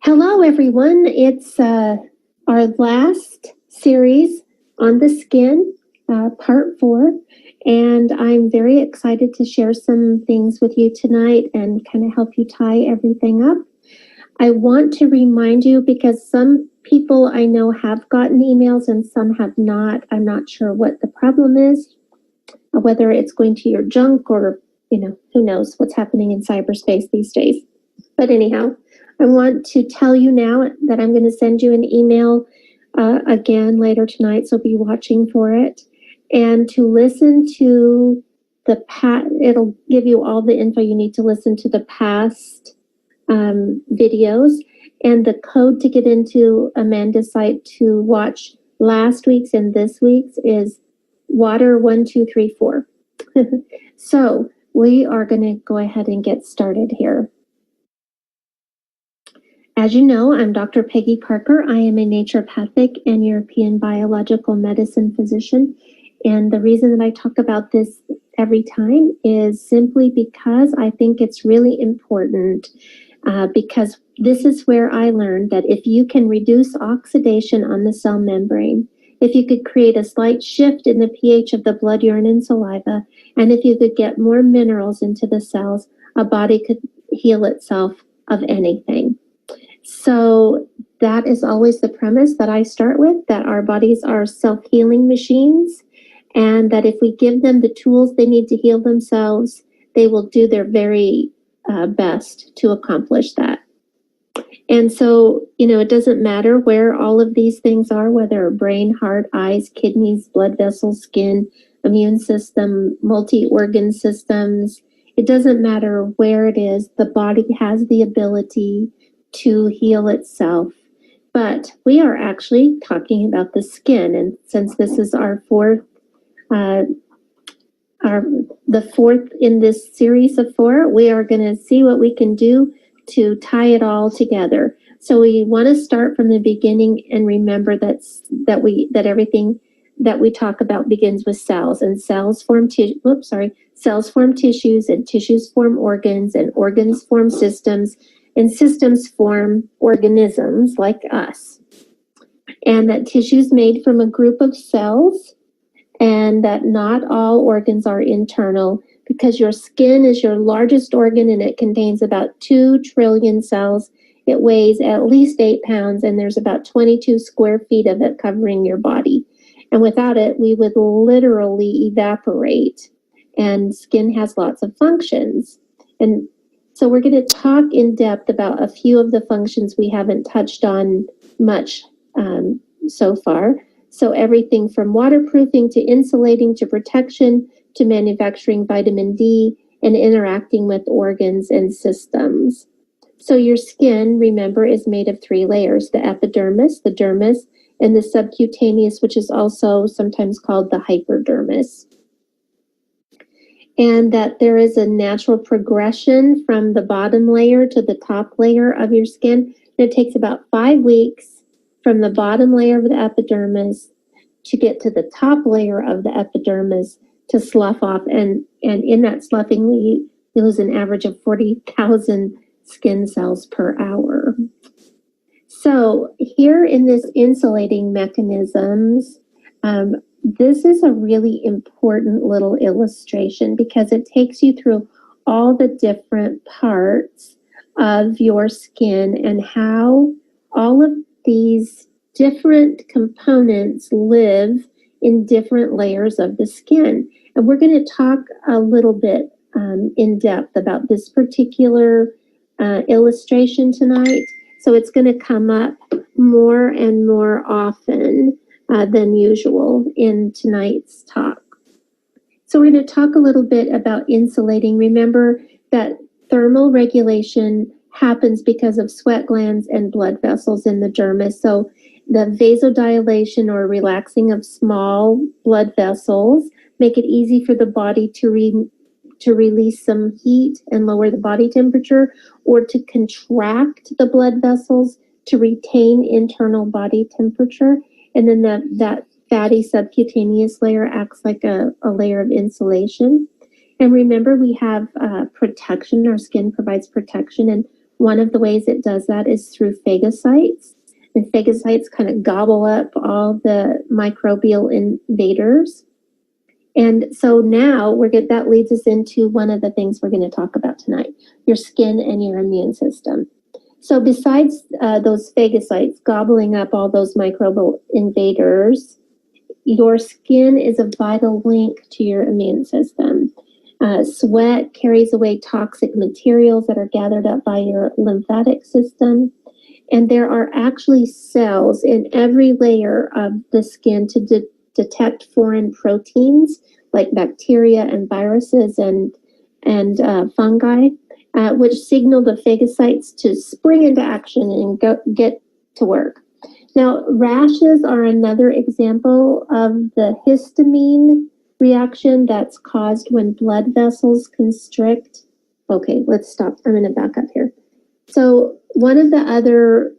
Hello, everyone. It's our last series on the skin, part 4, and I'm very excited to share some things with you tonight and kind of help you tie everything up. I want to remind you, because some people I know have gotten emails and some have not. I'm not sure what the problem is, whether it's going to your junk or, who knows what's happening in cyberspace these days. But anyhow, I want to tell you now that I'm going to send you an email again later tonight, so be watching for it. And to listen to it'll give you all the info you need to listen to the past videos. And the code to get into Amanda's site to watch last week's and this week's is water1234. So we are going to go ahead and get started here. As you know, I'm Dr. Peggy Parker. I am a naturopathic and European biological medicine physician. And the reason that I talk about this every time is simply because I think it's really important, because this is where I learned that if you can reduce oxidation on the cell membrane, if you could create a slight shift in the pH of the blood, urine, and saliva, and if you could get more minerals into the cells, a body could heal itself of anything. So that is always the premise that I start with, that our bodies are self-healing machines, and that if we give them the tools they need to heal themselves, they will do their very best to accomplish that. And so, it doesn't matter where all of these things are, whether brain, heart, eyes, kidneys, blood vessels, skin, immune system, multi-organ systems. It doesn't matter where it is. The body has the ability to heal itself. But we are actually talking about the skin. And since this is the fourth in this series of 4, we are going to see what we can do to tie it all together. So we want to start from the beginning and remember that everything that we talk about begins with cells, and cells form cells form tissues, and tissues form organs, and organs form systems, and systems form organisms like us. And that tissue is made from a group of cells, and that not all organs are internal, because your skin is your largest organ and it contains about 2 trillion cells. It weighs at least 8 pounds, and there's about 22 square feet of it covering your body. And without it, we would literally evaporate. And skin has lots of functions. And so we're going to talk in depth about a few of the functions we haven't touched on much so far. So everything from waterproofing to insulating to protection to manufacturing vitamin D and interacting with organs and systems. So your skin, remember, is made of 3 layers: the epidermis, the dermis, and the subcutaneous, which is also sometimes called the hypodermis. And that there is a natural progression from the bottom layer to the top layer of your skin. And it takes about 5 weeks from the bottom layer of the epidermis to get to the top layer of the epidermis to slough off. And in that sloughing, we lose an average of 40,000 skin cells per hour. So here in this insulating mechanisms, this is a really important little illustration because it takes you through all the different parts of your skin and how all of these different components live in different layers of the skin. And we're going to talk a little bit in depth about this particular illustration tonight. So it's going to come up more and more often than usual in tonight's talk. So we're going to talk a little bit about insulating. Remember that thermal regulation happens because of sweat glands and blood vessels in the dermis. So the vasodilation or relaxing of small blood vessels make it easy for the body to release some heat and lower the body temperature, or to contract the blood vessels to retain internal body temperature. And then that fatty subcutaneous layer acts like a layer of insulation. And remember, we have protection. Our skin provides protection. And One of the ways it does that is through phagocytes. And phagocytes kind of gobble up all the microbial invaders. And so now that leads us into one of the things we're going to talk about tonight, your skin and your immune system. So besides those phagocytes gobbling up all those microbial invaders, your skin is a vital link to your immune system. Sweat carries away toxic materials that are gathered up by your lymphatic system. And there are actually cells in every layer of the skin to detect foreign proteins like bacteria and viruses and fungi, which signal the phagocytes to spring into action and get to work. Now, rashes are another example of the histamine reaction that's caused when blood vessels constrict. Okay, let's stop. I'm going to back up here. So one of the other,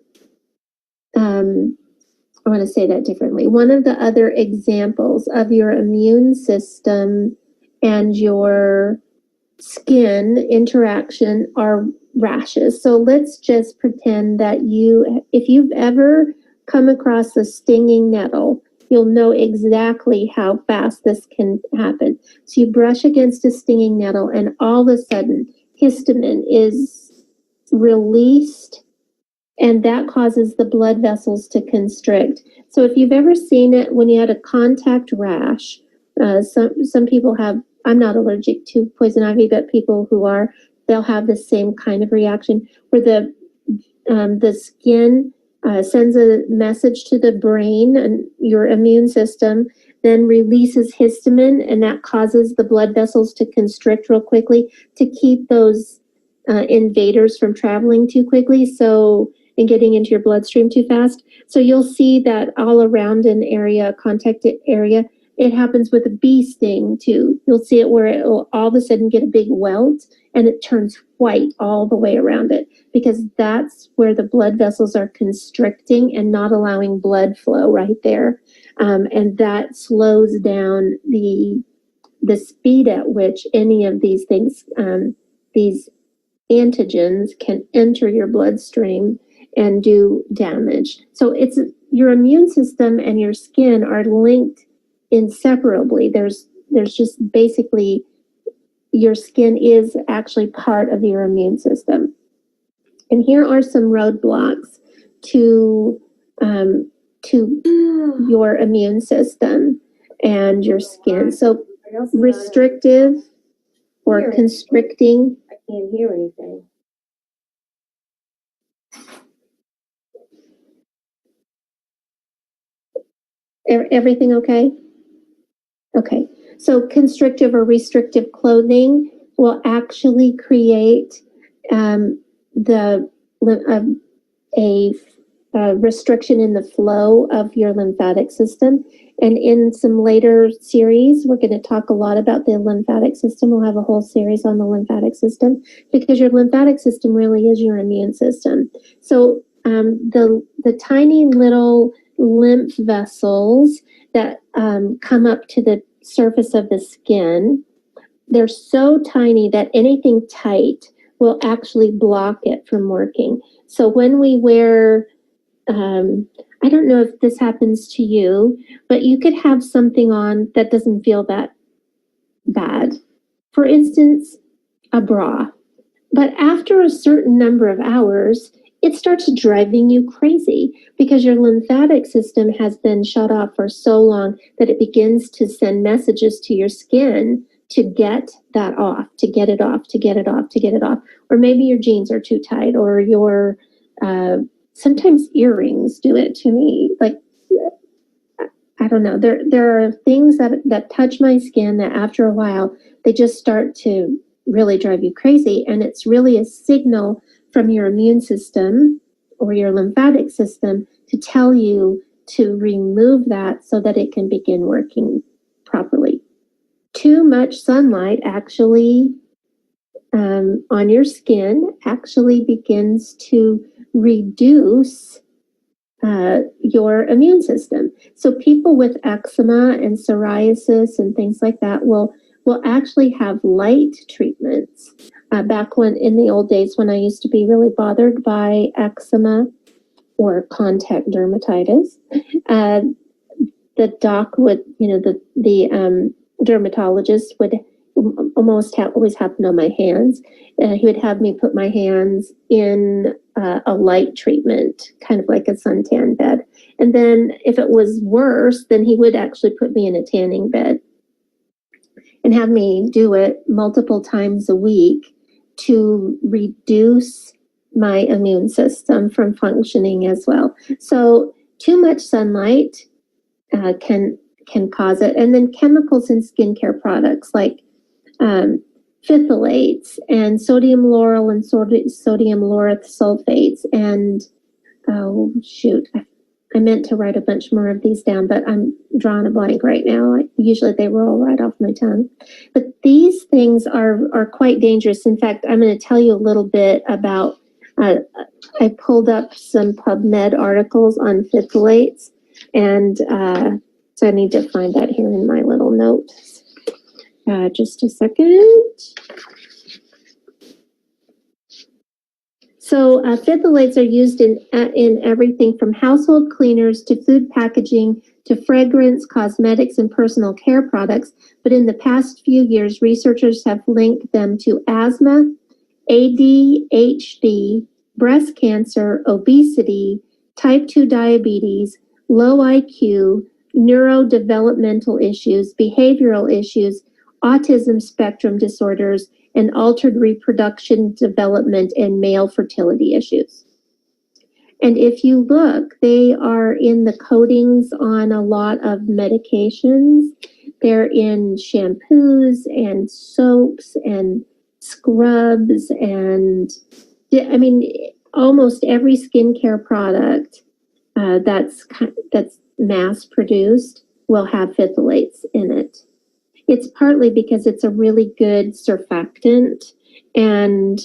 I want to say that differently. One of the other examples of your immune system and your skin interaction are rashes. So let's just pretend that if you've ever come across a stinging nettle, you'll know exactly how fast this can happen. So you brush against a stinging nettle and all of a sudden histamine is released, and that causes the blood vessels to constrict. So if you've ever seen it when you had a contact rash, some people have, I'm not allergic to poison ivy, but people who are, they'll have the same kind of reaction where the skin sends a message to the brain, and your immune system then releases histamine, and that causes the blood vessels to constrict real quickly to keep those invaders from traveling too quickly and getting into your bloodstream too fast. So you'll see that all around an area, contact area, it happens with a bee sting too. You'll see it where it will all of a sudden get a big welt and it turns white all the way around it, because that's where the blood vessels are constricting and not allowing blood flow right there. And that slows down the speed at which any of these things, these antigens can enter your bloodstream and do damage. So it's your immune system and your skin are linked inseparably. There's just basically, your skin is actually part of your immune system. And here are some roadblocks to your immune system and your skin. So restrictive or constricting. I can't hear anything. Everything okay? Okay. So constrictive or restrictive clothing will actually create a restriction in the flow of your lymphatic system. And in some later series, we're going to talk a lot about the lymphatic system. We'll have a whole series on the lymphatic system, because your lymphatic system really is your immune system. So the tiny little lymph vessels that come up to the surface of the skin, they're so tiny that anything tight will actually block it from working. So when we wear, I don't know if this happens to you, but you could have something on that doesn't feel that bad. For instance, a bra. But after a certain number of hours, it starts driving you crazy, because your lymphatic system has been shut off for so long that it begins to send messages to your skin to get that off, to get it off, to get it off, to get it off. Or maybe your jeans are too tight, or your sometimes earrings do it to me. Like, I don't know. There are things that touch my skin that after a while, they just start to really drive you crazy. And it's really a signal from your immune system or your lymphatic system to tell you to remove that so that it can begin working properly. Too much sunlight actually on your skin actually begins to reduce your immune system. So people with eczema and psoriasis and things like that will actually have light treatments back when in the old days when I used to be really bothered by eczema or contact dermatitis, the doc would, the dermatologist would always happen on my hands. He would have me put my hands in a light treatment, kind of like a suntan bed. And then if it was worse, then he would actually put me in a tanning bed and have me do it multiple times a week to reduce my immune system from functioning as well. So too much sunlight can cause it. And then chemicals in skincare products like phthalates and sodium lauryl and sodium lauryl sulfates. And oh shoot, I meant to write a bunch more of these down, but I'm drawing a blank right now. Usually they roll right off my tongue. But these things are quite dangerous. In fact, I'm going to tell you a little bit about, I pulled up some PubMed articles on phthalates, and so I need to find that here in my little notes. Just a second. So phthalates are used in everything from household cleaners to food packaging to fragrance, cosmetics, and personal care products. But in the past few years, researchers have linked them to asthma, ADHD, breast cancer, obesity, type 2 diabetes, low IQ, neurodevelopmental issues, behavioral issues, autism spectrum disorders, and altered reproduction development and male fertility issues. And if you look, they are in the coatings on a lot of medications. They're in shampoos and soaps and scrubs and, I mean, almost every skincare product that's mass produced will have phthalates in it. It's partly because it's a really good surfactant, and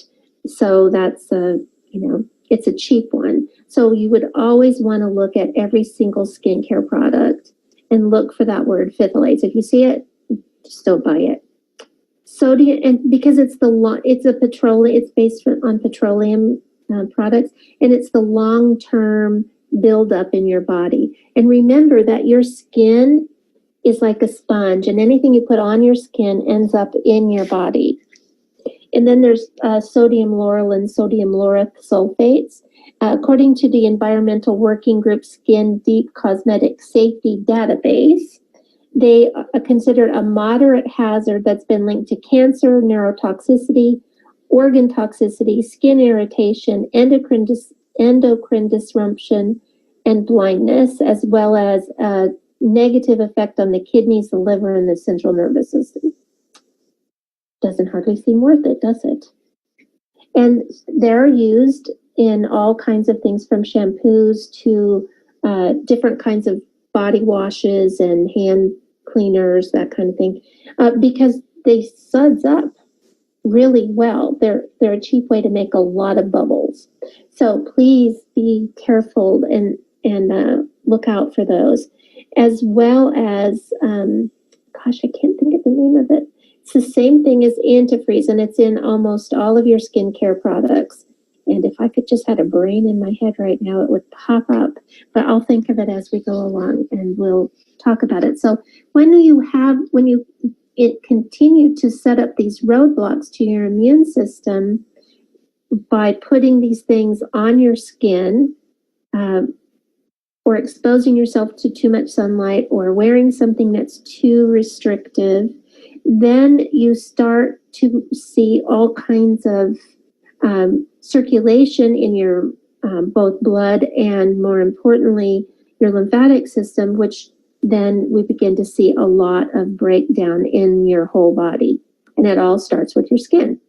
so that's it's a cheap one. So you would always want to look at every single skincare product and look for that word phthalates. If you see it, just don't buy it. Sodium, and because it's based on petroleum products, and it's the long-term buildup in your body. And remember that your skin is like a sponge, and anything you put on your skin ends up in your body. And then there's sodium lauryl and sodium lauryl sulfates. According to the Environmental Working Group Skin Deep Cosmetic Safety Database, they are considered a moderate hazard that's been linked to cancer, neurotoxicity, organ toxicity, skin irritation, endocrine disruption, and blindness, as well as negative effect on the kidneys, the liver, and the central nervous system. Doesn't hardly seem worth it, does it? And they're used in all kinds of things, from shampoos to different kinds of body washes and hand cleaners, that kind of thing, because they suds up really well. They're a cheap way to make a lot of bubbles. So please be careful and look out for those. As well as, gosh, I can't think of the name of it. It's the same thing as antifreeze, and it's in almost all of your skincare products. And if I could just have a brain in my head right now, it would pop up. But I'll think of it as we go along, and we'll talk about it. So when you continue to set up these roadblocks to your immune system by putting these things on your skin, or exposing yourself to too much sunlight, or wearing something that's too restrictive, then you start to see all kinds of circulation in your both blood and, more importantly, your lymphatic system, which then we begin to see a lot of breakdown in your whole body. And it all starts with your skin.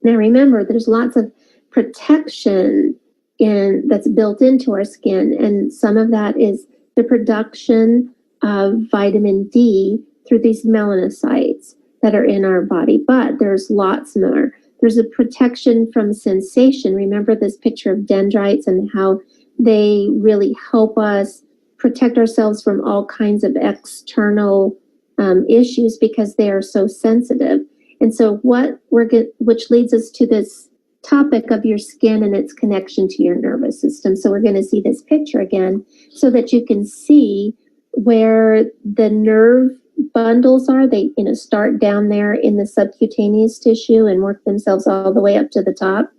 Now remember, there's lots of protection that's built into our skin, and some of that is the production of vitamin D through these melanocytes that are in our body. But there's lots more. There's a protection from sensation. Remember this picture of dendrites and how they really help us protect ourselves from all kinds of external issues because they are so sensitive. And so which leads us to this topic of your skin and its connection to your nervous system. So we're going to see this picture again so that you can see where the nerve bundles are. They start down there in the subcutaneous tissue and work themselves all the way up to the top.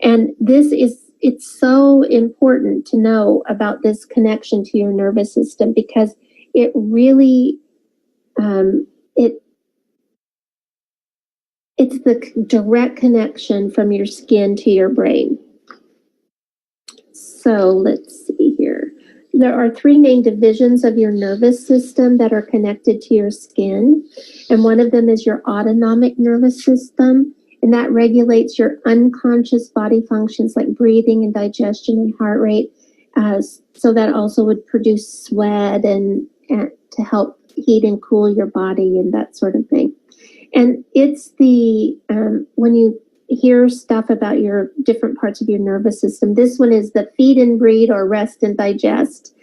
And it's so important to know about this connection to your nervous system, because it really it's the direct connection from your skin to your brain. So let's see here. There are three main divisions of your nervous system that are connected to your skin. And one of them is your autonomic nervous system. And that regulates your unconscious body functions like breathing and digestion and heart rate. So that also would produce sweat and to help heat and cool your body and that sort of thing. And it's when you hear stuff about your different parts of your nervous system, this one is the feed and breathe or rest and digest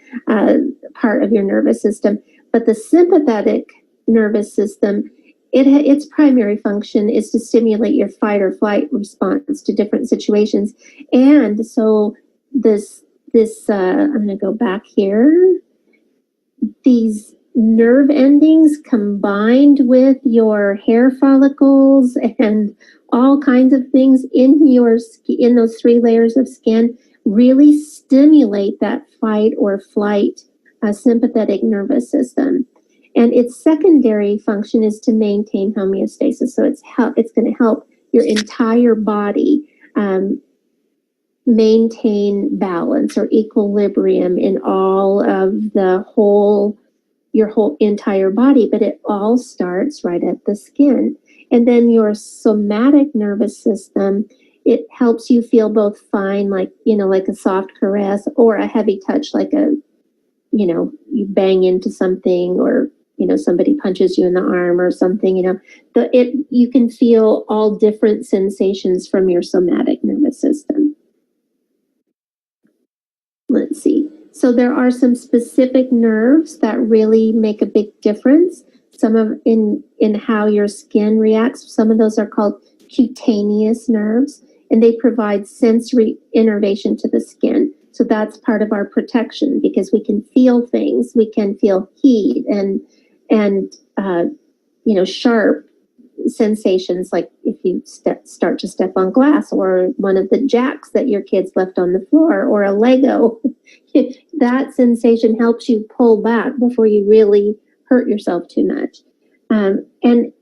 part of your nervous system. But the sympathetic nervous system, its primary function is to stimulate your fight or flight response to different situations. And so this I'm going to go back here. These nerve endings combined with your hair follicles and all kinds of things in those three layers of skin really stimulate that fight or flight sympathetic nervous system. And its secondary function is to maintain homeostasis. So it's going to help your entire body maintain balance or equilibrium in all of your whole entire body, but it all starts right at the skin. And then your somatic nervous system, it helps you feel both fine, like a soft caress, or a heavy touch, like you bang into something, or somebody punches you in the arm or something. You can feel all different sensations from your somatic nervous system. Let's see. So there are some specific nerves that really make a big difference. In how your skin reacts. Some of those are called cutaneous nerves, and they provide sensory innervation to the skin. So that's part of our protection, because we can feel things. We can feel heat and sharp sensations, like if you start to step on glass, or one of the jacks that your kids left on the floor, or a Lego. That sensation helps you pull back before you really hurt yourself too much. And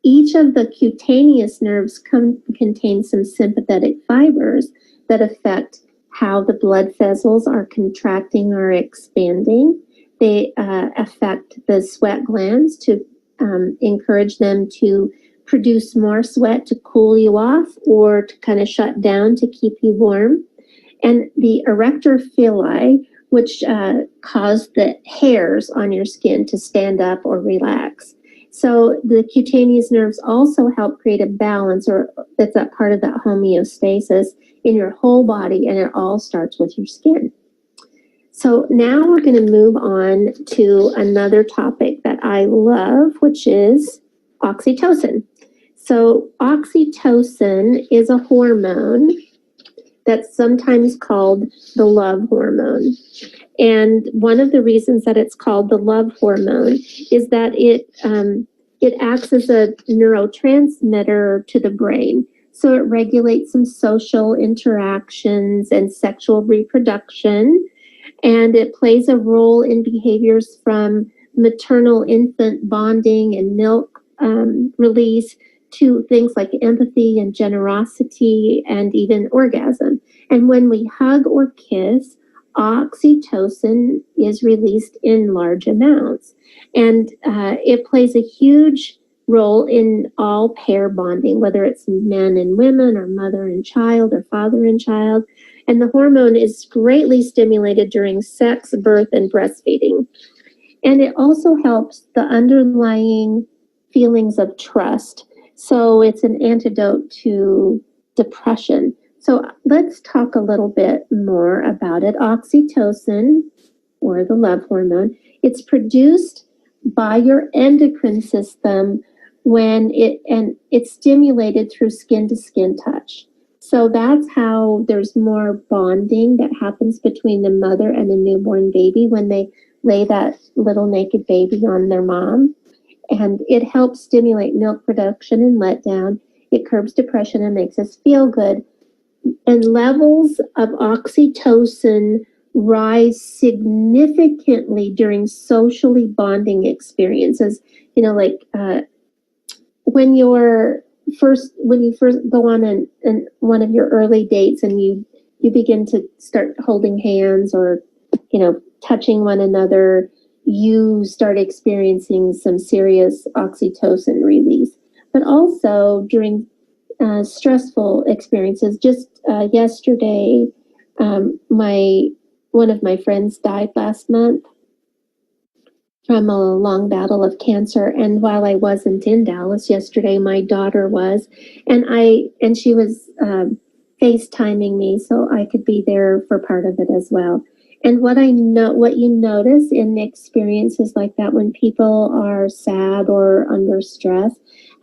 each of the cutaneous nerves contain some sympathetic fibers that affect how the blood vessels are contracting or expanding. They affect the sweat glands to encourage them to produce more sweat to cool you off, or to kind of shut down to keep you warm. And the erector villi, which cause the hairs on your skin to stand up or relax. So the cutaneous nerves also help create a balance, or that's a part of that homeostasis in your whole body, and it all starts with your skin. So now we're going to move on to another topic that I love, which is oxytocin. So oxytocin is a hormone that's sometimes called the love hormone. And one of the reasons that it's called the love hormone is that it acts as a neurotransmitter to the brain. So it regulates some social interactions and sexual reproduction. And it plays a role in behaviors from maternal-infant bonding and milk release to things like empathy and generosity and even orgasm. And when we hug or kiss, oxytocin is released in large amounts. And it plays a huge role in all pair bonding, whether it's men and women, or mother and child, or father and child. And the hormone is greatly stimulated during sex, birth, and breastfeeding. And it also helps the underlying feelings of trust. So it's an antidote to depression. So let's talk a little bit more about it. Oxytocin, or the love hormone, it's produced by your endocrine system it's stimulated through skin to skin touch. So that's how there's more bonding that happens between the mother and the newborn baby when they lay that little naked baby on their mom. And it helps stimulate milk production and letdown. It curbs depression and makes us feel good. And levels of oxytocin rise significantly during socially bonding experiences. You know, like when you first go on an one of your early dates and you begin to start holding hands or touching one another, you start experiencing some serious oxytocin release. But also during stressful experiences. Just yesterday, one of my friends died last month from a long battle of cancer. And while I wasn't in Dallas yesterday, my daughter was, and she was FaceTiming me so I could be there for part of it as well. And what you notice in experiences like that, when people are sad or under stress,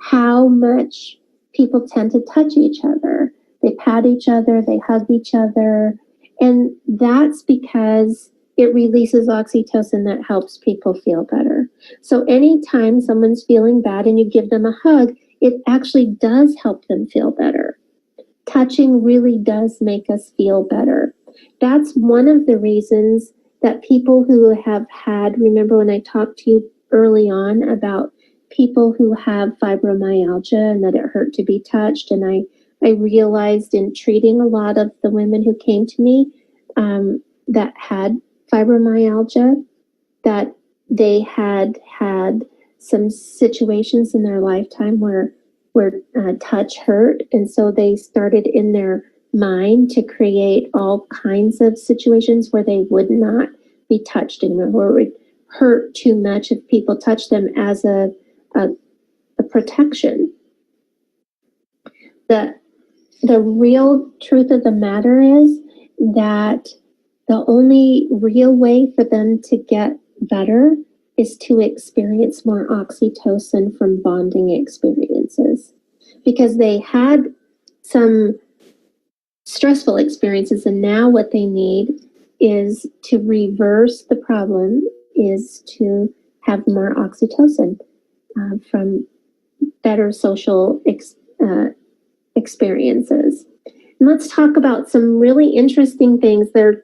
how much people tend to touch each other. They pat each other, they hug each other. And that's because it releases oxytocin that helps people feel better. So anytime someone's feeling bad and you give them a hug, it actually does help them feel better. Touching really does make us feel better. That's one of the reasons that people who have remember when I talked to you early on about people who have fibromyalgia and that it hurt to be touched. And I realized in treating a lot of the women who came to me that had fibromyalgia, that they had some situations in their lifetime where touch hurt. And so they started in their mind to create all kinds of situations where they would not be touched anymore, or it would hurt too much if people touch them as a protection. The real truth of the matter is that the only real way for them to get better is to experience more oxytocin from bonding experiences, because they had some stressful experiences, and now what they need is to reverse the problem, is to have more oxytocin from better social experiences. And let's talk about some really interesting things. There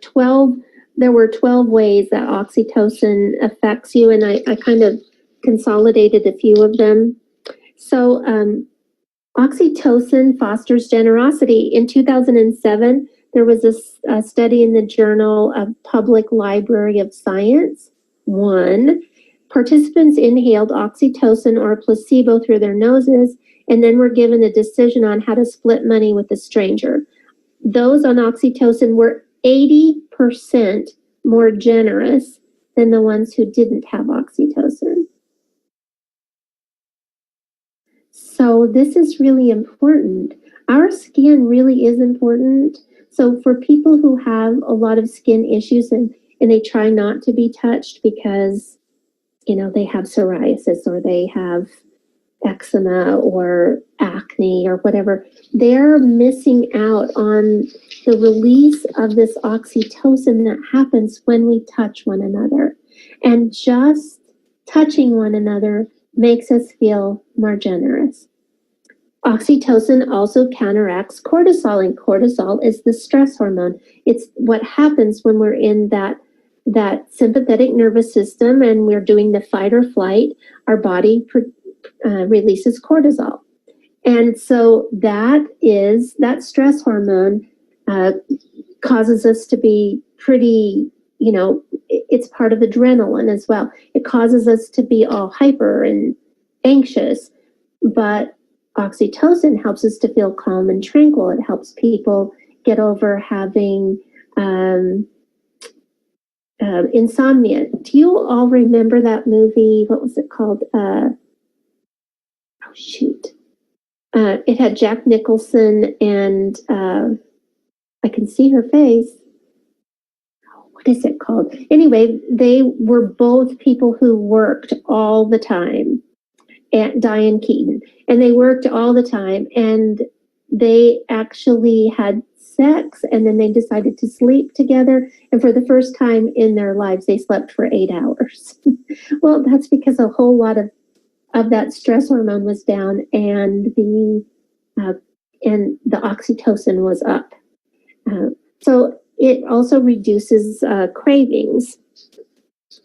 were 12 ways that oxytocin affects you, and I kind of consolidated a few of them. So oxytocin fosters generosity. In 2007, there was a study in the Journal of Public Library of Science. Participants inhaled oxytocin or a placebo through their noses and then were given a decision on how to split money with a stranger. Those on oxytocin were 80% more generous than the ones who didn't have oxytocin. So this is really important. Our skin really is important. So for people who have a lot of skin issues and they try not to be touched because, they have psoriasis or they have eczema or acne or whatever, they're missing out on the release of this oxytocin that happens when we touch one another. And just touching one another makes us feel more generous. Oxytocin also counteracts cortisol, and cortisol is the stress hormone. It's what happens when we're in that sympathetic nervous system and we're doing the fight or flight. Our body releases cortisol. And so that stress hormone causes us to be pretty, it's part of adrenaline as well. It causes us to be all hyper and anxious, but oxytocin helps us to feel calm and tranquil. It helps people get over having insomnia. Do you all remember that movie? What was it called? It had Jack Nicholson and I can see her face. What is it called? Anyway, they were both people who worked all the time. and Diane Keaton, and they worked all the time, and they actually had sex, and then they decided to sleep together, and for the first time in their lives they slept for 8 hours. Well, that's because a whole lot of that stress hormone was down, and the oxytocin was up. So it also reduces cravings.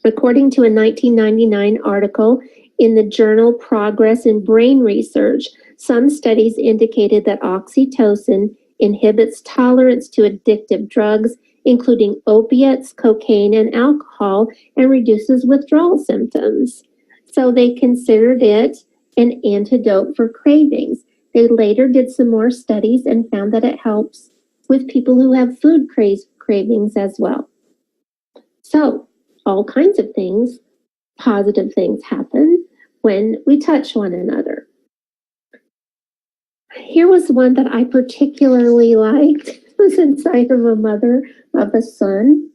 According to a 1999 article in the journal Progress in Brain Research, some studies indicated that oxytocin inhibits tolerance to addictive drugs, including opiates, cocaine, and alcohol, and reduces withdrawal symptoms. So they considered it an antidote for cravings. They later did some more studies and found that it helps with people who have food cravings as well. So all kinds of things, positive things happen when we touch one another. Here was one that I particularly liked. Since I am a mother of a son.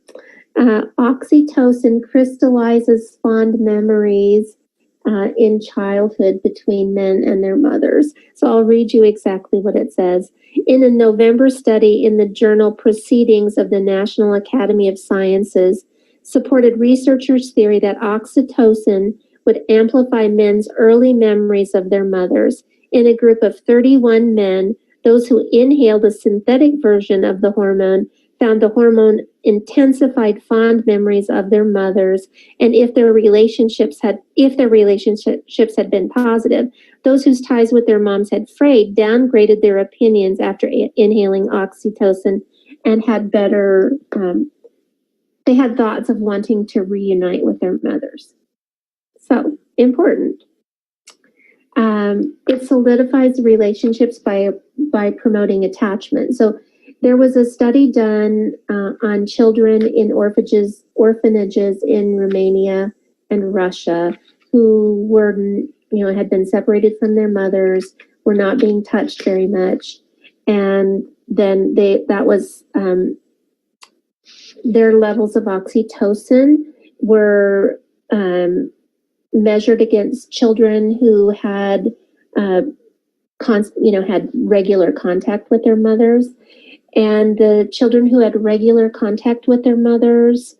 Oxytocin crystallizes fond memories in childhood between men and their mothers. So I'll read you exactly what it says. In a November study in the journal Proceedings of the National Academy of Sciences, supported researchers' theory that oxytocin would amplify men's early memories of their mothers. In a group of 31 men, those who inhaled a synthetic version of the hormone found the hormone intensified fond memories of their mothers, and if their relationships had been positive, those whose ties with their moms had frayed downgraded their opinions after inhaling oxytocin and had better. They had thoughts of wanting to reunite with their mothers. So important. It solidifies relationships by promoting attachment. So there was a study done on children in orphanages in Romania and Russia who were, had been separated from their mothers, were not being touched very much, and then their levels of oxytocin were measured against children who had had regular contact with their mothers, and the children who had regular contact with their mothers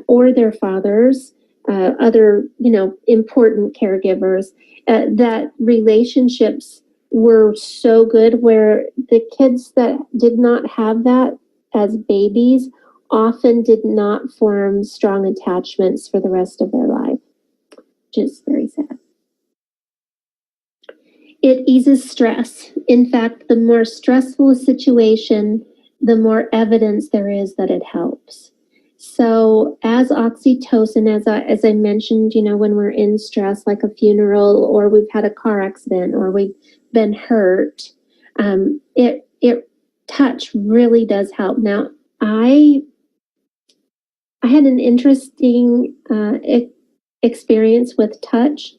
or their fathers, other important caregivers, that relationships were so good, where the kids that did not have that as babies often did not form strong attachments for the rest of their life. Just very sad. It eases stress. In fact, the more stressful a situation, the more evidence there is that it helps. So as oxytocin, as I mentioned, when we're in stress, like a funeral, or we've had a car accident, or we've been hurt, touch really does help. Now, I had an interesting experience with touch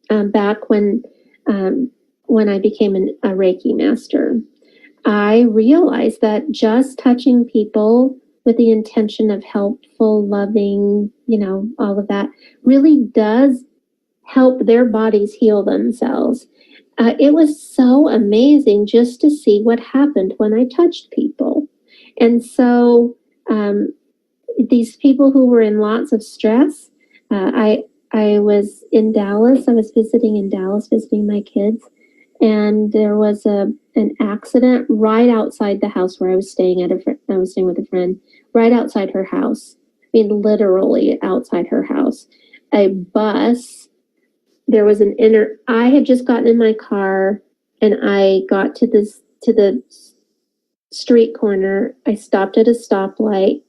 back when I became a Reiki master. I realized that just touching people with the intention of helpful, loving, all of that really does help their bodies heal themselves. It was so amazing just to see what happened when I touched people. And so these people who were in lots of stress, I was in Dallas. I was visiting in Dallas, visiting my kids, and there was an accident right outside the house where I was staying I was staying with a friend, right outside her house. I mean, literally outside her house. A bus. There was I had just gotten in my car, and I got to the street corner. I stopped at a stoplight.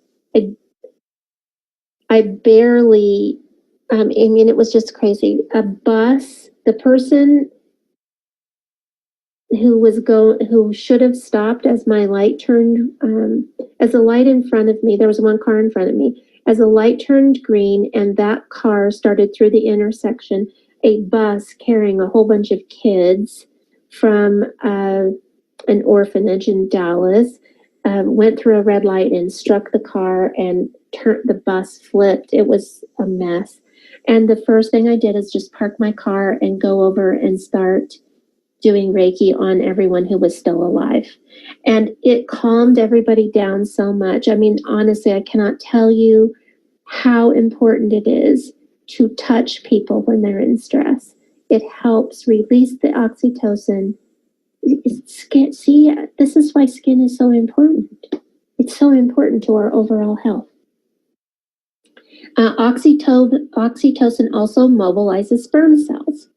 I barely. It was just crazy. A bus, the person who should have stopped as my light turned, as the light in front of me, there was one car in front of me, as the light turned green and that car started through the intersection, a bus carrying a whole bunch of kids from an orphanage in Dallas went through a red light and struck the car, and the bus flipped. It was a mess. And the first thing I did is just park my car and go over and start doing Reiki on everyone who was still alive. And it calmed everybody down so much. I mean, honestly, I cannot tell you how important it is to touch people when they're in stress. It helps release the oxytocin. Skin, see, this is why skin is so important. It's so important to our overall health. Oxytocin also mobilizes sperm cells,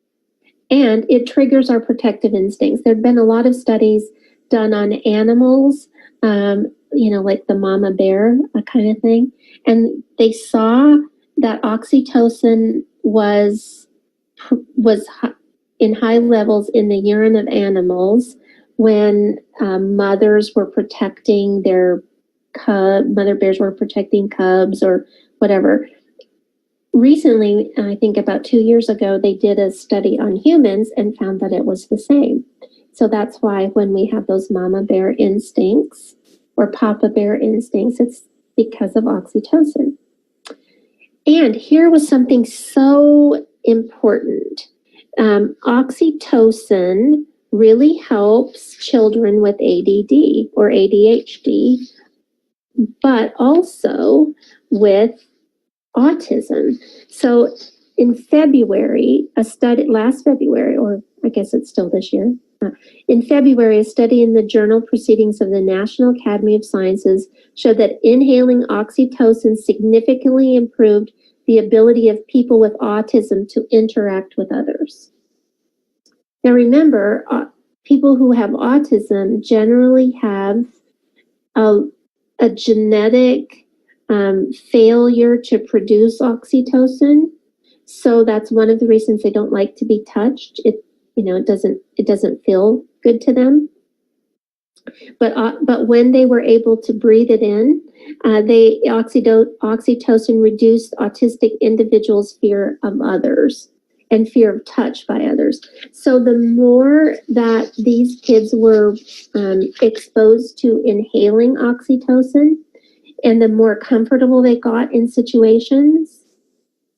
and it triggers our protective instincts. There have been a lot of studies done on animals, like the mama bear kind of thing, and they saw that oxytocin was in high levels in the urine of animals when mothers were protecting their mother bears were protecting cubs or whatever. Recently, I think about 2 years ago, they did a study on humans and found that it was the same. So that's why when we have those mama bear instincts or papa bear instincts, it's because of oxytocin. And here was something so important. Oxytocin really helps children with ADD or ADHD, but also with autism. So in February, last February, or I guess it's still this year, in February, a study in the journal Proceedings of the National Academy of Sciences showed that inhaling oxytocin significantly improved the ability of people with autism to interact with others. Now remember, people who have autism generally have a genetic failure to produce oxytocin. So that's one of the reasons they don't like to be touched. It doesn't feel good to them. But when they were able to breathe it in, oxytocin reduced autistic individuals' fear of others and fear of touch by others. So the more that these kids were exposed to inhaling oxytocin, and the more comfortable they got in situations,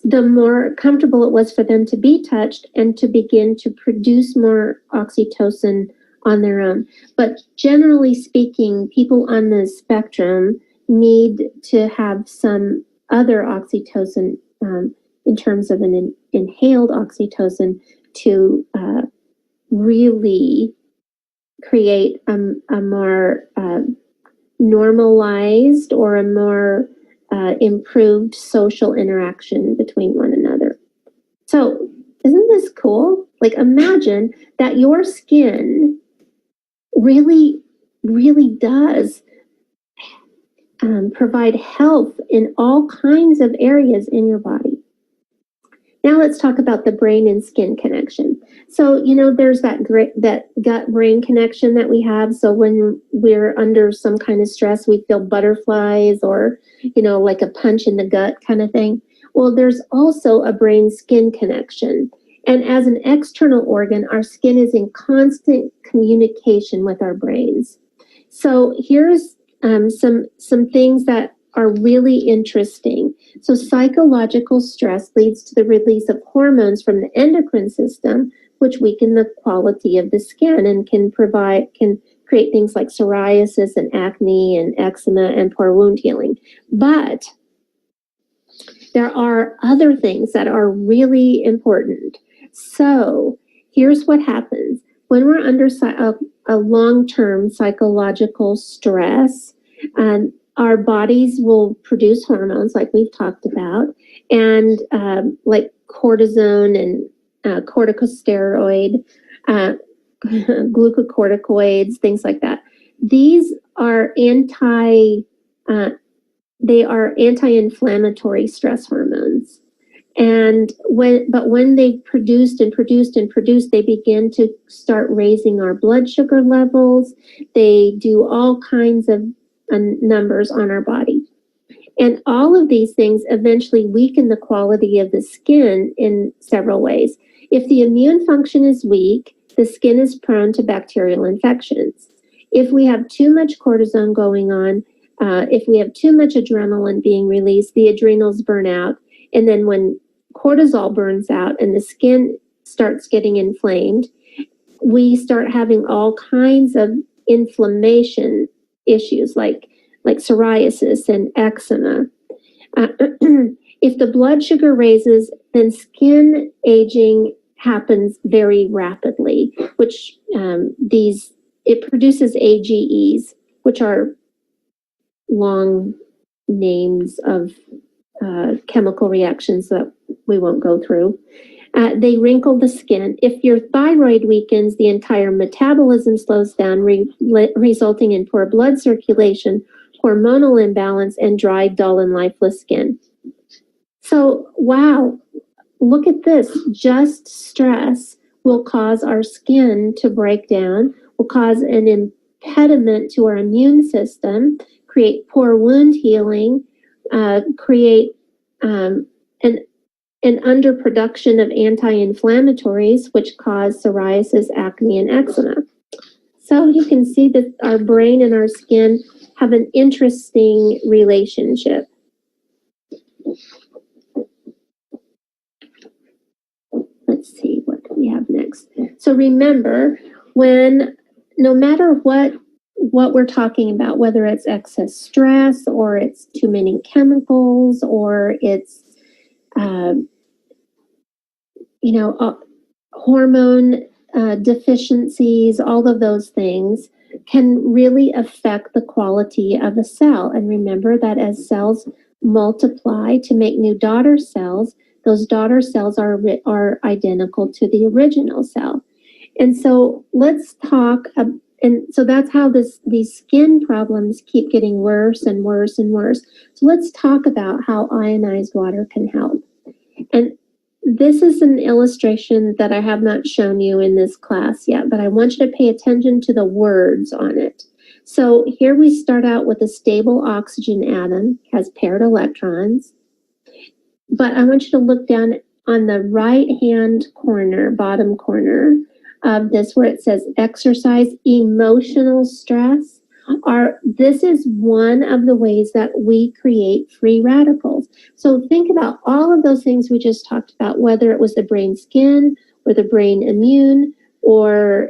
the more comfortable it was for them to be touched and to begin to produce more oxytocin on their own. But generally speaking, people on the spectrum need to have some other oxytocin in terms of an inhaled oxytocin to really create a more normalized or a more improved social interaction between one another. So isn't this cool? Like imagine that your skin really, really does provide health in all kinds of areas in your body. Now let's talk about the brain and skin connection. So, there's that gut-brain connection that we have. So when we're under some kind of stress, we feel butterflies or, like a punch in the gut kind of thing. Well, there's also a brain-skin connection. And as an external organ, our skin is in constant communication with our brains. So here's some things that are really interesting. So psychological stress leads to the release of hormones from the endocrine system, which weaken the quality of the skin and can create things like psoriasis and acne and eczema and poor wound healing. But there are other things that are really important. So here's what happens. When we're under a long-term psychological stress, our bodies will produce hormones like we've talked about, and like cortisone and corticosteroid, glucocorticoids, things like that. These are anti-inflammatory stress hormones. And when they produced, they begin to start raising our blood sugar levels. They do all kinds of numbers on our body. And all of these things eventually weaken the quality of the skin in several ways. If the immune function is weak, the skin is prone to bacterial infections. If we have too much cortisone going on, if we have too much adrenaline being released, the adrenals burn out. And then when cortisol burns out and the skin starts getting inflamed, we start having all kinds of inflammation issues like psoriasis and eczema. If the blood sugar raises, then skin aging happens very rapidly, which it produces AGEs, which are long names of chemical reactions that we won't go through. They wrinkle the skin. If your thyroid weakens, the entire metabolism slows down, resulting in poor blood circulation, hormonal imbalance, and dry, dull, and lifeless skin. So, wow, look at this. Just stress will cause our skin to break down, will cause an impediment to our immune system, create poor wound healing, create an underproduction of anti-inflammatories, which cause psoriasis, acne, and eczema. So you can see that our brain and our skin have an interesting relationship. Let's see what we have next. So remember, no matter what we're talking about, whether it's excess stress or it's too many chemicals or it's hormone deficiencies, all of those things can really affect the quality of a cell. And remember that as cells multiply to make new daughter cells, those daughter cells are identical to the original cell. And so let's talk, and so that's how these skin problems keep getting worse and worse and worse. So let's talk about how ionized water can help. And this is an illustration that I have not shown you in this class yet, but I want you to pay attention to the words on it. So here we start out with a stable oxygen atom, has paired electrons. But I want you to look down on the right-hand corner, bottom corner of this where it says exercise, emotional stress. This is one of the ways that we create free radicals. So think about all of those things we just talked about, whether it was the brain skin or the brain immune or,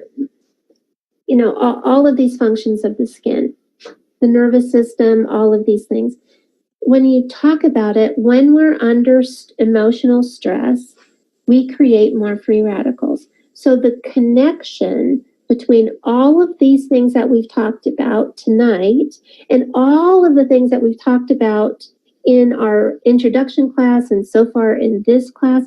all of these functions of the skin, the nervous system, all of these things. When you talk about it, when we're under emotional stress, we create more free radicals. So the connection between all of these things that we've talked about tonight and all of the things that we've talked about in our introduction class and so far in this class,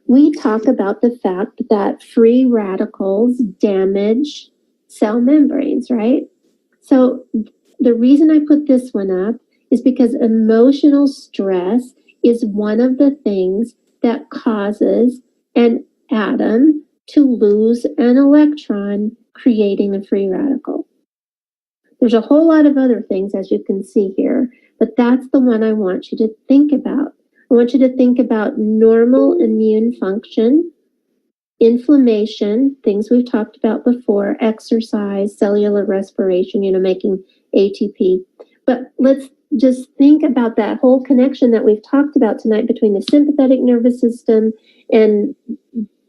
we talk about the fact that free radicals damage cell membranes, right? So the reason I put this one up is because emotional stress is one of the things that causes an atom to lose an electron, creating a free radical. There's a whole lot of other things, as you can see here, but that's the one I want you to think about. I want you to think about normal immune function, inflammation, things we've talked about before, exercise, cellular respiration, making ATP. But let's just think about that whole connection that we've talked about tonight between the sympathetic nervous system and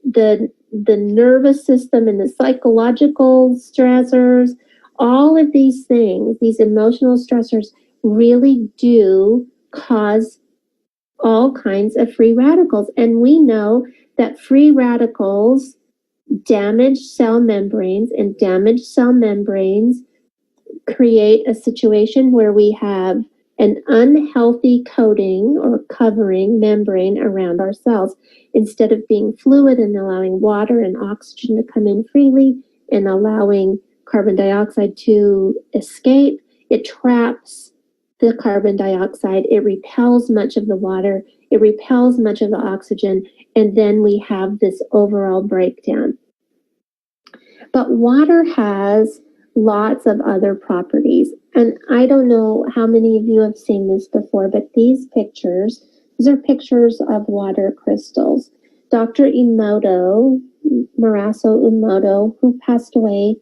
the nervous system and the psychological stressors. All of these things, these emotional stressors, really do cause all kinds of free radicals. And we know that free radicals damage cell membranes, and damaged cell membranes create a situation where we have an unhealthy coating or covering membrane around our cells. Instead of being fluid and allowing water and oxygen to come in freely and allowing carbon dioxide to escape, it traps the carbon dioxide, it repels much of the water, it repels much of the oxygen, and then we have this overall breakdown. But water has lots of other properties. And I don't know how many of you have seen this before, but these are pictures of water crystals. Dr. Muraso Emoto, who passed away,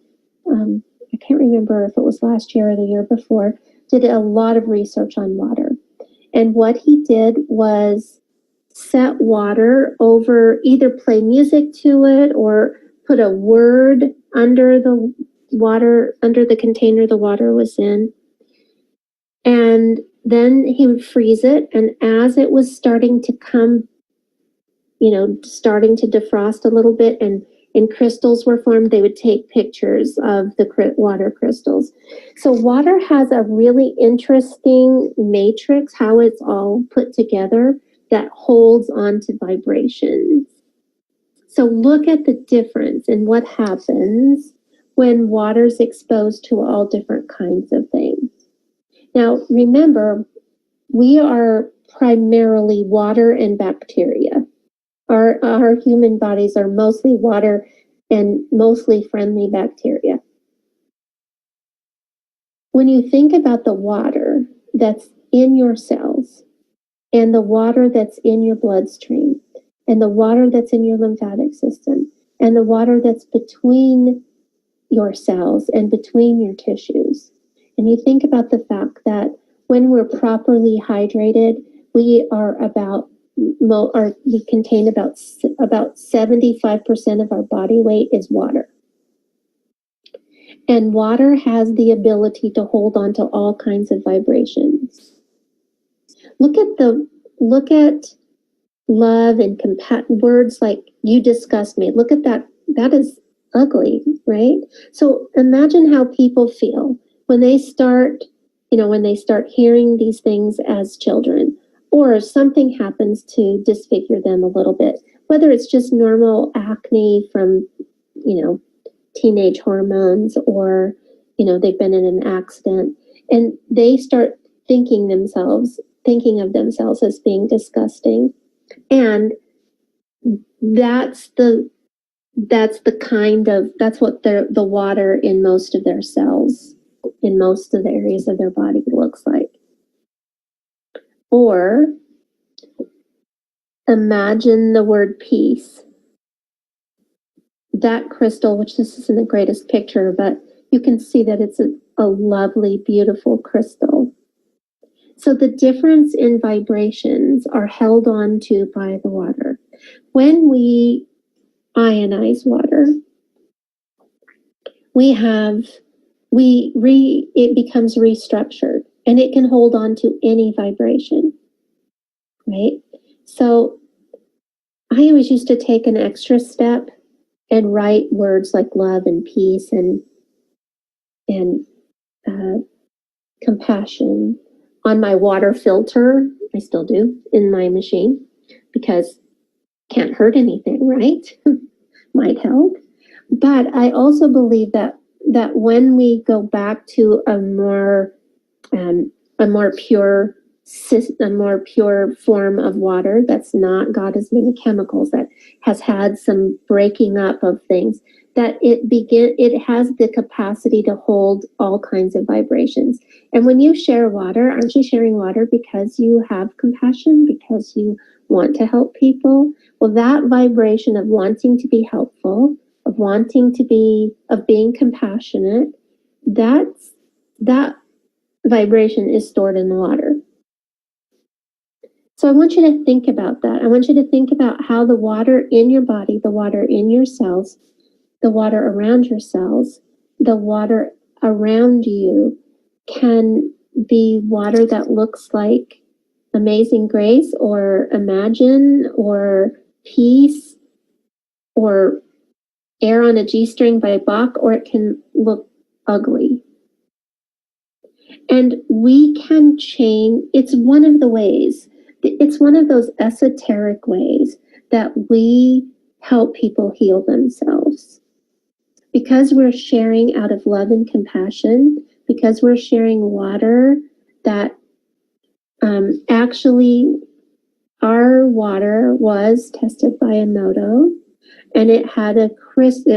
I can't remember if it was last year or the year before, did a lot of research on water. And what he did was set water over, either play music to it or put a word under the water, under the container the water was in. And then he would freeze it. And as it was starting to come, starting to defrost a little bit and crystals were formed, they would take pictures of the water crystals. So water has a really interesting matrix, how it's all put together, that holds on to vibrations. So look at the difference in what happens when water's exposed to all different kinds of things. Now, remember, we are primarily water and bacteria. Our human bodies are mostly water and mostly friendly bacteria. When you think about the water that's in your cells and the water that's in your bloodstream and the water that's in your lymphatic system and the water that's between your cells and between your tissues, and you think about the fact that when we're properly hydrated, we contain about 75% of our body weight is water. And water has the ability to hold on to all kinds of vibrations. Look at love and words like "you disgust me." Look at that. That is ugly, right? So imagine how people feel when they start hearing these things as children, or something happens to disfigure them a little bit, whether it's just normal acne from, teenage hormones, or, they've been in an accident and they start thinking of themselves as being disgusting. And that's what the water in most of their cells, in most of the areas of their body, looks like. Or imagine the word peace. That crystal, which this isn't the greatest picture, but you can see that it's a lovely, beautiful crystal. So the difference in vibrations are held on to by the water. When we ionize water, it becomes restructured and it can hold on to any vibration, right? So I always used to take an extra step and write words like love and peace and compassion on my water filter. I still do, in my machine, because can't hurt anything, right? Might help. But I also believe that when we go back to a more pure form of water that's not got as many chemicals, that has had some breaking up of things, that it has the capacity to hold all kinds of vibrations. And when you share water, aren't you sharing water because you have compassion, because you want to help people? Well, that vibration of wanting to be helpful, of being compassionate, that vibration is stored in the water. So I want you to think about that. I want you to think about how the water in your body, the water in your cells, the water around your cells, the water around you can be water that looks like Amazing Grace or Imagine or Peace or Air on a G-String by Bach, or it can look ugly. And we can change. It's one of those esoteric ways that we help people heal themselves. Because we're sharing out of love and compassion, because we're sharing water that actually our water was tested by Emoto, and it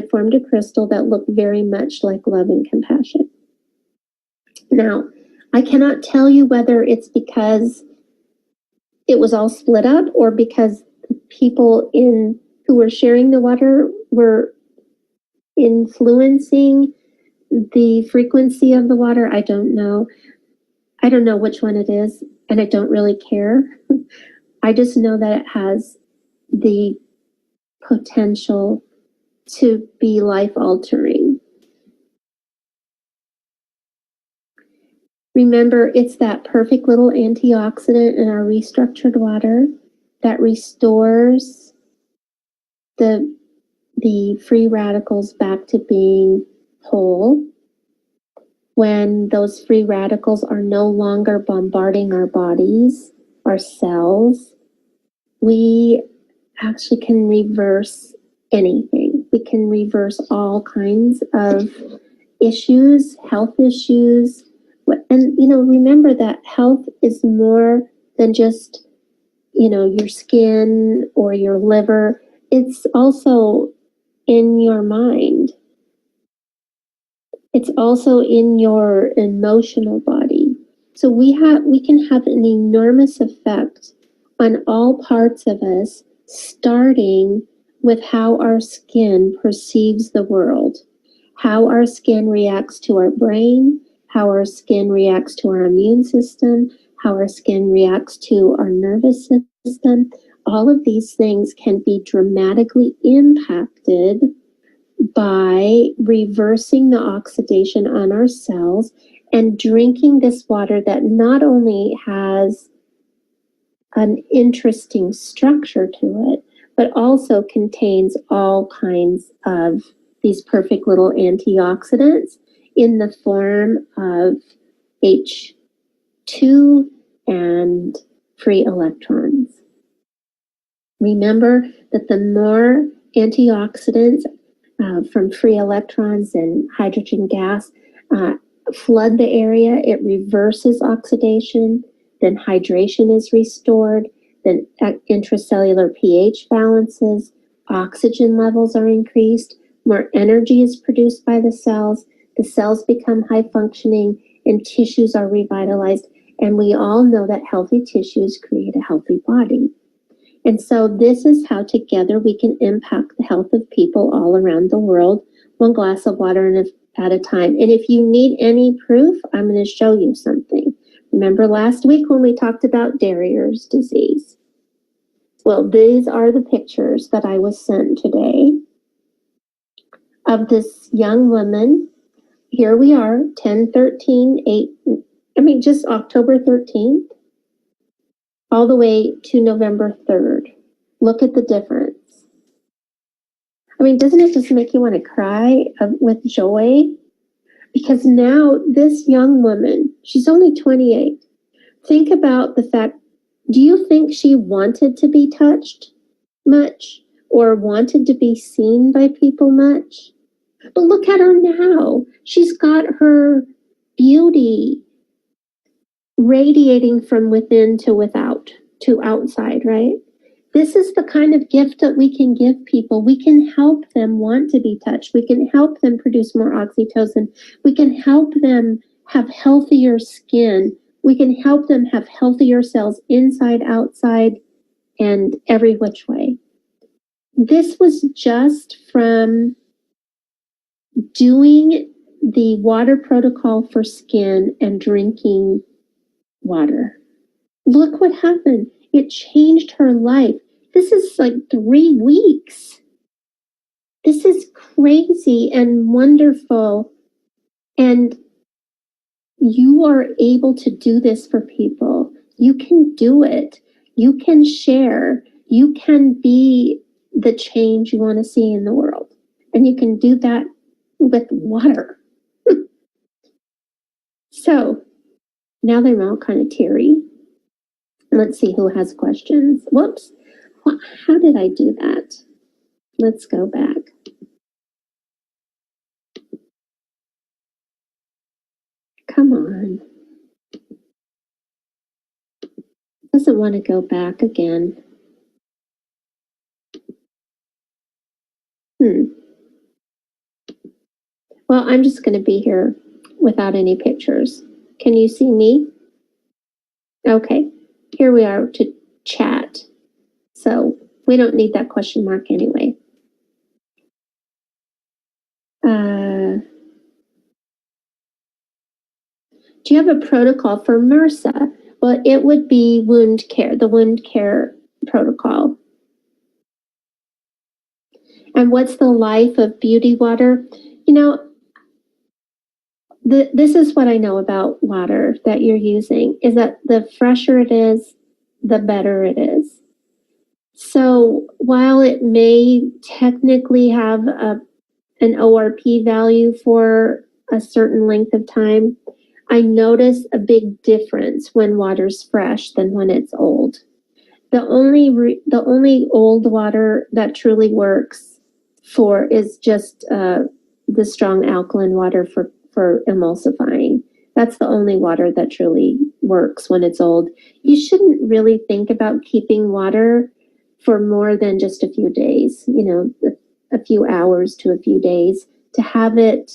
formed a crystal that looked very much like love and compassion. Now, I cannot tell you whether it's because it was all split up or because people who were sharing the water were influencing the frequency of the water. I don't know. I don't know which one it is, and I don't really care. I just know that it has the potential to be life altering. Remember, it's that perfect little antioxidant in our restructured water that restores the free radicals back to being whole. When those free radicals are no longer bombarding our bodies, our cells, we actually can reverse anything. We can reverse all kinds of issues, health issues. And, remember that health is more than just, your skin or your liver. It's also in your mind. It's also in your emotional body. So we can have an enormous effect on all parts of us, starting with how our skin perceives the world, how our skin reacts to our brain, how our skin reacts to our immune system, how our skin reacts to our nervous system. All of these things can be dramatically impacted by reversing the oxidation on our cells and drinking this water that not only has an interesting structure to it, but also contains all kinds of these perfect little antioxidants in the form of H2 and free electrons. Remember that the more antioxidants from free electrons and hydrogen gas flood the area, it reverses oxidation, then hydration is restored, then intracellular pH balances, oxygen levels are increased, more energy is produced by the cells become high functioning, and tissues are revitalized. And we all know that healthy tissues create a healthy body. And so this is how together we can impact the health of people all around the world, one glass of water at a time. And if you need any proof, I'm going to show you something. Remember last week when we talked about Darier's disease? Well, these are the pictures that I was sent today of this young woman. Here we are, 10/13, just October 13th, all the way to November 3rd. Look at the difference. Doesn't it just make you want to cry with joy? Because now this young woman, she's only 28. Think about the fact, do you think she wanted to be touched much or wanted to be seen by people much? But look at her now. She's got her beauty radiating from within to without, to outside, right? This is the kind of gift that we can give people. We can help them want to be touched. We can help them produce more oxytocin. We can help them have healthier skin. We can help them have healthier cells inside, outside, and every which way. This was just from doing the water protocol for skin and drinking water. Look what happened. It changed her life. This is like 3 weeks. This is crazy and wonderful. And you are able to do this for people. You can do it. You can share. You can be the change you want to see in the world. And you can do that with water. So now they're all kind of teary. Let's see who has questions. Whoops. How did I do that? Let's go back. Come on. Doesn't want to go back again. Well, I'm just going to be here without any pictures. Can you see me? Okay. Here we are to chat. So we don't need that question mark anyway. Do you have a protocol for MRSA? Well, it would be wound care, the wound care protocol. And what's the life of beauty water? You know, this is what I know about water that you're using, is that the fresher it is, the better it is. So while it may technically have an ORP value for a certain length of time, I notice a big difference when water's fresh than when it's old. The only old water that truly works for is just the strong alkaline water for emulsifying. That's the only water that truly works when it's old. You shouldn't really think about keeping water for more than just a few days, you know, a few hours to a few days to have it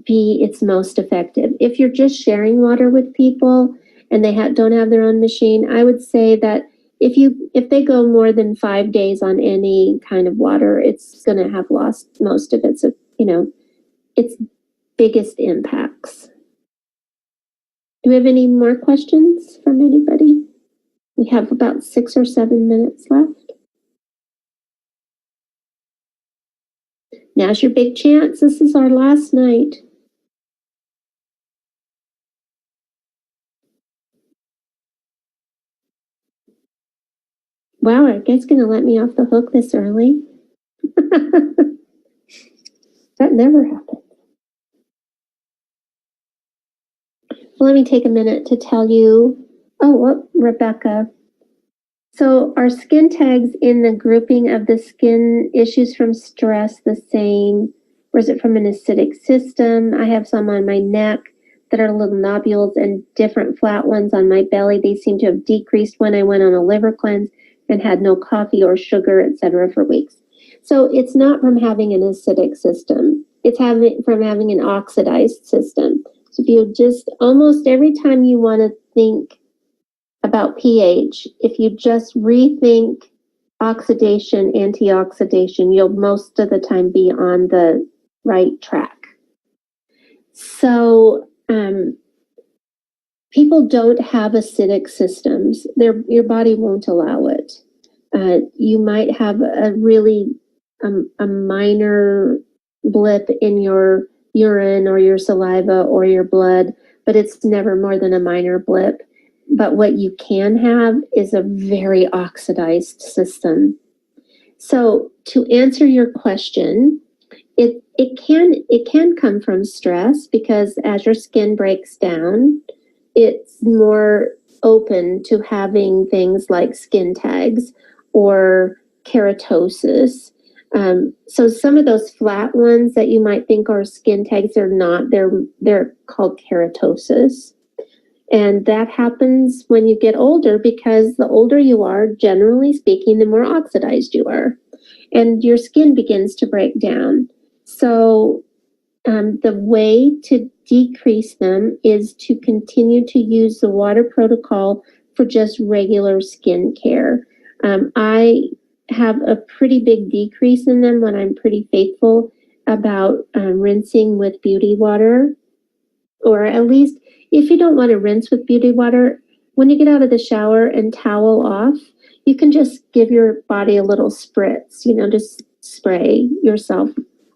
be its most effective. If you're just sharing water with people and they don't have their own machine, I would say that if they go more than 5 days on any kind of water, it's going to have lost most of its, you know, its biggest impacts. Do we have any more questions from anybody? We have about 6 or 7 minutes left. Now's your big chance. This is our last night. Wow, are you guys going to let me off the hook this early? That never happened. Well, let me take a minute to tell you. Oh, Rebecca. So are skin tags in the grouping of the skin issues from stress the same? Or is it from an acidic system? I have some on my neck that are little nodules and different flat ones on my belly. They seem to have decreased when I went on a liver cleanse and had no coffee or sugar, etc. for weeks. So it's not from having an acidic system. It's from having an oxidized system. So if you just, almost every time you want to think about pH, if you just rethink oxidation, antioxidation, you'll most of the time be on the right track. So people don't have acidic systems. Your body won't allow it. You might have a really a minor blip in your urine or your saliva or your blood, but it's never more than a minor blip. But what you can have is a very oxidized system. So to answer your question, it can come from stress, because as your skin breaks down, it's more open to having things like skin tags or keratosis. So some of those flat ones that you might think are skin tags are not. They're called keratosis. And that happens when you get older, because the older you are, generally speaking, the more oxidized you are. And your skin begins to break down. So the way to decrease them is to continue to use the water protocol for just regular skin care. I have a pretty big decrease in them when I'm pretty faithful about rinsing with beauty water, or at least if you don't want to rinse with beauty water, when you get out of the shower and towel off, you can just give your body a little spritz, you know, just spray yourself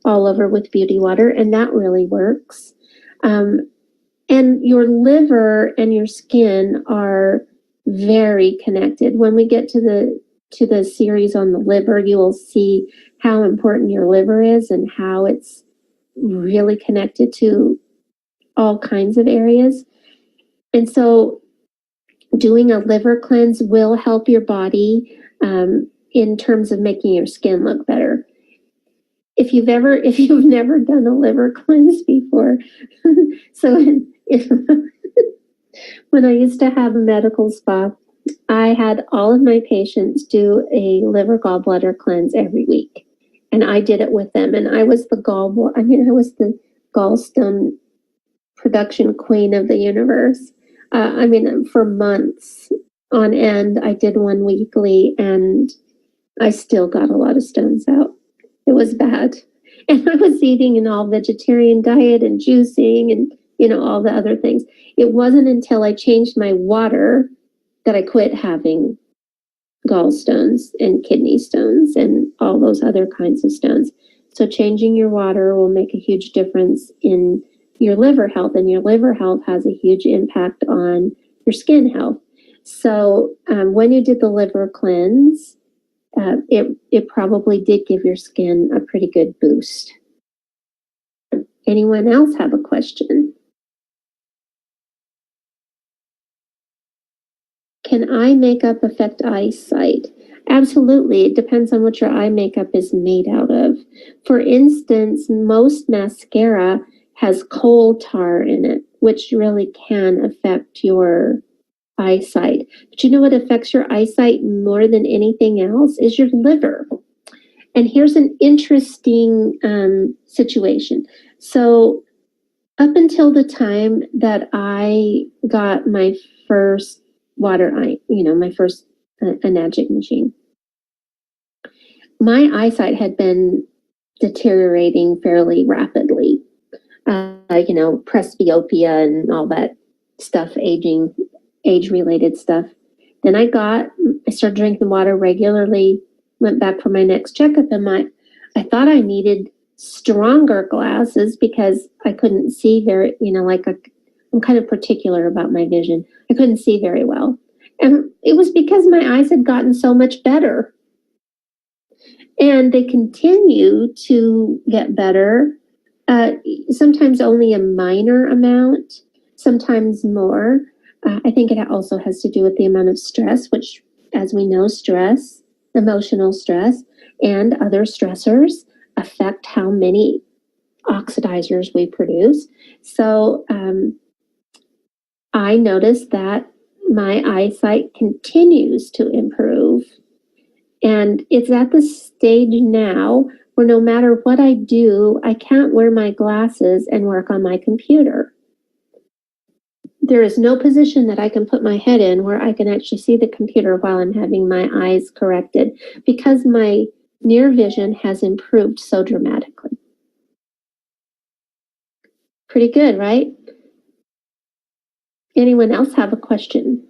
all over with beauty water, and that really works. And your liver and your skin are very connected. When we get to the series on the liver, you will see how important your liver is and how it's really connected to all kinds of areas. And so doing a liver cleanse will help your body in terms of making your skin look better. If you've never done a liver cleanse before, so when I used to have a medical spa, I had all of my patients do a liver gallbladder cleanse every week, and I did it with them. And I was the gallstone production queen of the universe. For months on end, I did one weekly, and I still got a lot of stones out. It was bad. And I was eating an all vegetarian diet and juicing and, all the other things. It wasn't until I changed my water that I quit having gallstones and kidney stones and all those other kinds of stones. So changing your water will make a huge difference in your liver health, and your liver health has a huge impact on your skin health. So when you did the liver cleanse, it probably did give your skin a pretty good boost. Anyone else have a question? Can eye makeup affect eyesight? Absolutely. It depends on what your eye makeup is made out of. For instance, most mascara has coal tar in it, which really can affect your eyesight. But you know what affects your eyesight more than anything else is your liver. And here's an interesting situation. So up until the time that I got my first water eye, my first Enagic machine, my eyesight had been deteriorating fairly rapidly. Presbyopia and all that stuff, age-related stuff. Then I started drinking water regularly, went back for my next checkup, and I thought I needed stronger glasses because I couldn't see very, I'm kind of particular about my vision. I couldn't see very well. And it was because my eyes had gotten so much better. And they continue to get better, sometimes only a minor amount, sometimes more. I think it also has to do with the amount of stress, which, as we know, stress, emotional stress, and other stressors affect how many oxidizers we produce. So I noticed that my eyesight continues to improve. And it's at the stage now where no matter what I do, I can't wear my glasses and work on my computer. There is no position that I can put my head in where I can actually see the computer while I'm having my eyes corrected because my near vision has improved so dramatically. Pretty good, right? Anyone else have a question?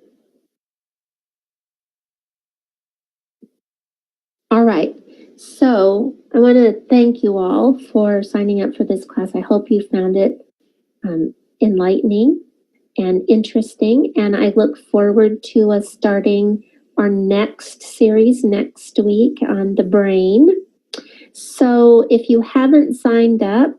All right. So I want to thank you all for signing up for this class. I hope you found it enlightening and interesting. And I look forward to us starting our next series next week on the brain. So if you haven't signed up,